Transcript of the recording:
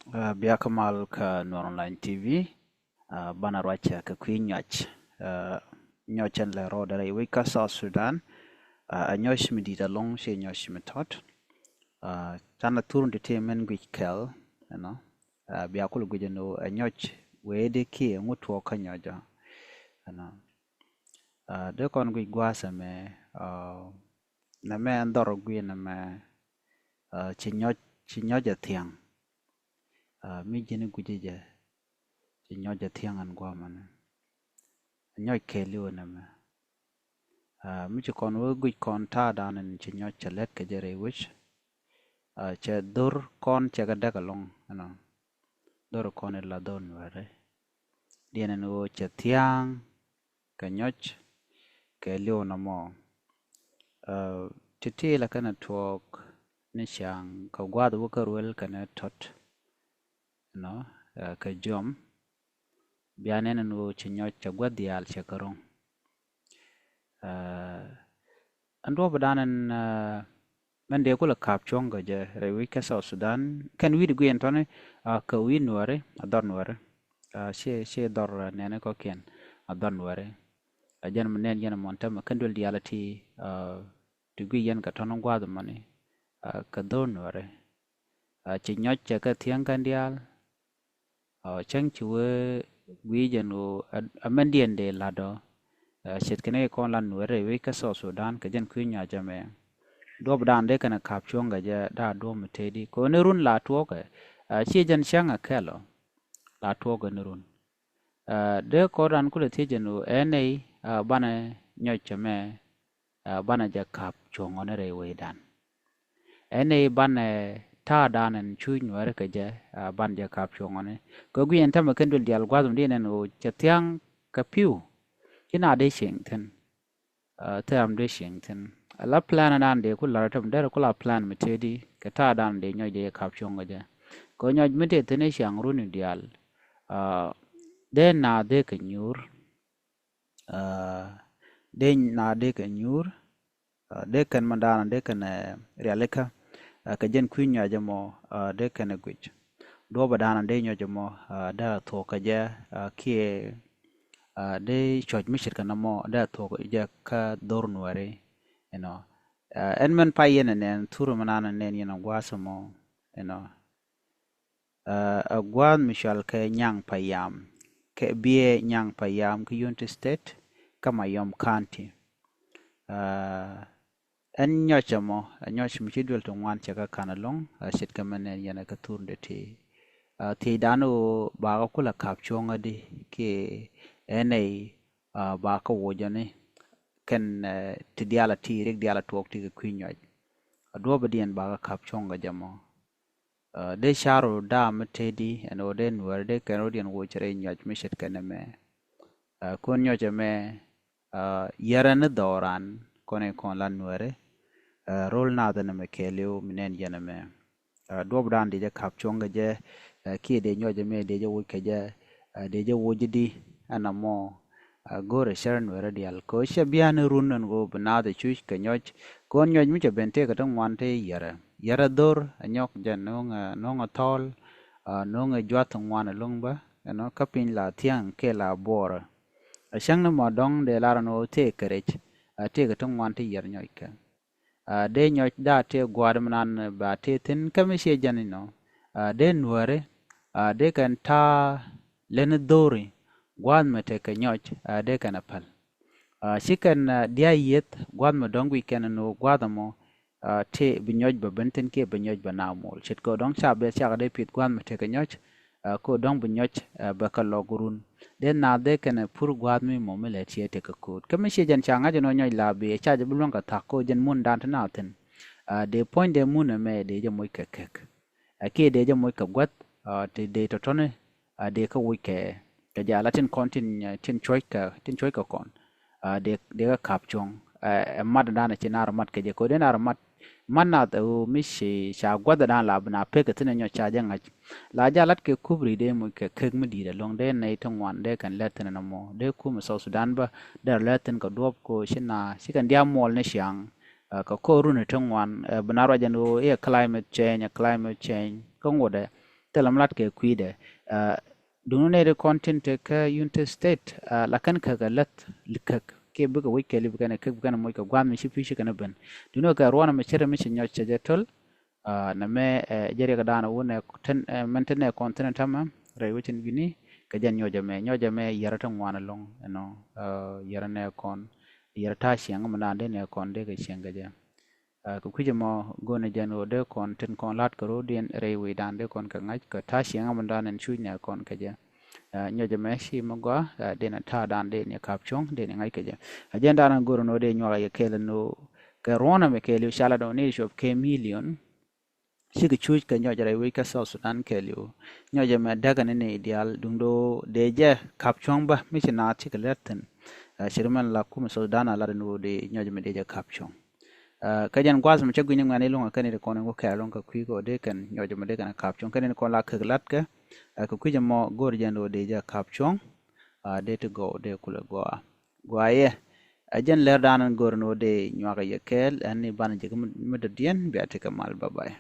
Biya kamal ka Nuer Online TV bana racha ka kwi nyɔc nyɔc en le ro dara iwi ka South Sudan a nyɔc mi dita long she nyɔc mi thɔth tana turun de te men gwi kel biya kul gwi no a nyɔc we de ki ngutwo ka nyɔja de kon gwi gwasa me na me andoro gwi na me chi nyɔja thiang mi jini gujije ci nyoja thiangan gwa man nyoj keliu na me mi ci kon wo guj kon ta danen ci nyoj chalet ke jere wich che dur kon che ga daga long dur kon la don ware dienen wo che thiang ke nyoj keliu na mo titi la kana tuok ni shang ka gwad wo ka ruel kana tot ka jom bianene no ci nyoj ca gwadial ca karong ando badanen mende kula kap chonga je rewi ka South Sudan kan wi gu entone ka wi nuare ador nuare she dor nene ko ken ador nuare ajan menen yana monta ma kandol dialati dugu yen ka tonon gwad mani ka dor nuare ci nyoj ca ka thiang kan dial chang chuwe wijen o amendien de lado shet kene kon lan nuere we ka South Sudan ka jen kunya jame dob dan de kana kap chonga ja da do metedi ko ne run la tuoke chi jen shanga kelo la tuoke ne run de ko ran kule ti jen o ene bana nyochame bana ja kap chonga ne re we dan ene bana ta danen chui nuere ka je ban ja kap chongone ko gwi enta ma kendul dial gwadum dinen o chatiang ka piu kina de shingten tam de shingten ala plan nan de kula tam der kula plan metedi ka ta dan de nyoy de kap chonga je ko nyoy mete tene shang runi dial de na de ka nyur de na de ka nyur de kan mandana de kan realeka ka jen kwi nyoja mo de kene gwich do badana de nyoja mo da to ka ja kie de choj mishir kana mo da to ja ka dor nuare en men payen nen turu manana nen yana gwasa mo a gwan mishal ke nyang payam ke bie nyang payam ke Unity State kama yom county en nyocha mo nyocha mi chidwel to wan chaka kana long shit kamane yana ka turnde ti dano ba ko kula kap chonga di ke ene ba ko wojane ken ti diala ti rek diala tok ti ku nyoj do ba dien ba kap chonga jamo de sharo da metedi en oden werde ken odien wo chere nyoj mi shit kaname kon nyocha me yarane doran kone kon lan nuere rol na da me kelio minen yana me dob dan de kap chonga je ki de nyoje me de je wuke je de je wojidi ana mo gore sharon wera dial ko she bian runan go bna de chuch ke nyoj kon nyoj mi je bente ka tong wante yara dor anyok jan nonga tol nonga jwat ngwana longba kapin la tiang ke la bor shang na modong de la no te kerech te ka tong wante yar nyoj ka de nyoj da te gwad manan ba te tin kamishe janino de nuare de kan ta len dori gwad mate ka nyoj de kan apal shikan dia yet gwad ma dongwi ken no gwadamo te bi nyoj ba benten ke bi nyoj ba namol chit ko dong cha be cha de pit gwad mate ka nyoj ko dong bi nyoj ba ka logurun de na de kan pur gwad mi momele tie te ka ko kamishe jan changa jano nyoj la be cha je bulong ka ta ko jen mun dan na ten de point de mun me de je moy kek ke de je moy ka gwat te de to tone de ka wike ka ja latin kontin tin choy ka kon de ka kap chong mad dana chinar mat ke je ko de nar mat manna da mi shi sha gwada dan la bna pe ka tin nyo cha janga la ja lat ke kubri de moy ke kek mi di de long de nei tong wan de kan latin na mo de ku mu South Sudan ba de latin ka dop ko shina shikan dia mol ne shang ka ko rune tong wan bna ra jan o climate change ko ngode telam lat ke kuide dunu ne de content ka United State lakan ka galat likak ke buga wike li buga ne ke buga na moy ka gwam shi fi shi kana ban dunu ka rwana me chere me nyoch chajetol na me jere ka dana wone ten mentene content tama rewichin gini ka jan nyoja me yarata ngwana long no yarane kon yarata shiang manande ne kon de ka shianga ja ku kuje mo gone jano de kon ten kon lat karo den rewi dande kon ka ngaj ka ta shiang mandan en chunya kon ka ja nyoja me shi magwa den ta dande ne kapchong den ngai ka ja agenda na goro no de nyoga ye kele no ka rona me kele shala do ne shop ke million shi ka chuj ka nyoja rewi ka South Sudan kele nyoja me daga ne ideal dundo de je kapchong ba mi na ti ka letten shirman la kuma Sudan ala no de nyoja me de je kapchong kajan gwas mu chagwi nyang ngani lunga kanire kono ngo ka longa kwi go de kan nyojo mo de kan kapchong kanine kon la khaglat ka ko kwi mo gor jando de ja kapchong de to go de kula go ye ajan ler danan gor no de nyaga yekel ani ban je mu de dien bi ateka mal babay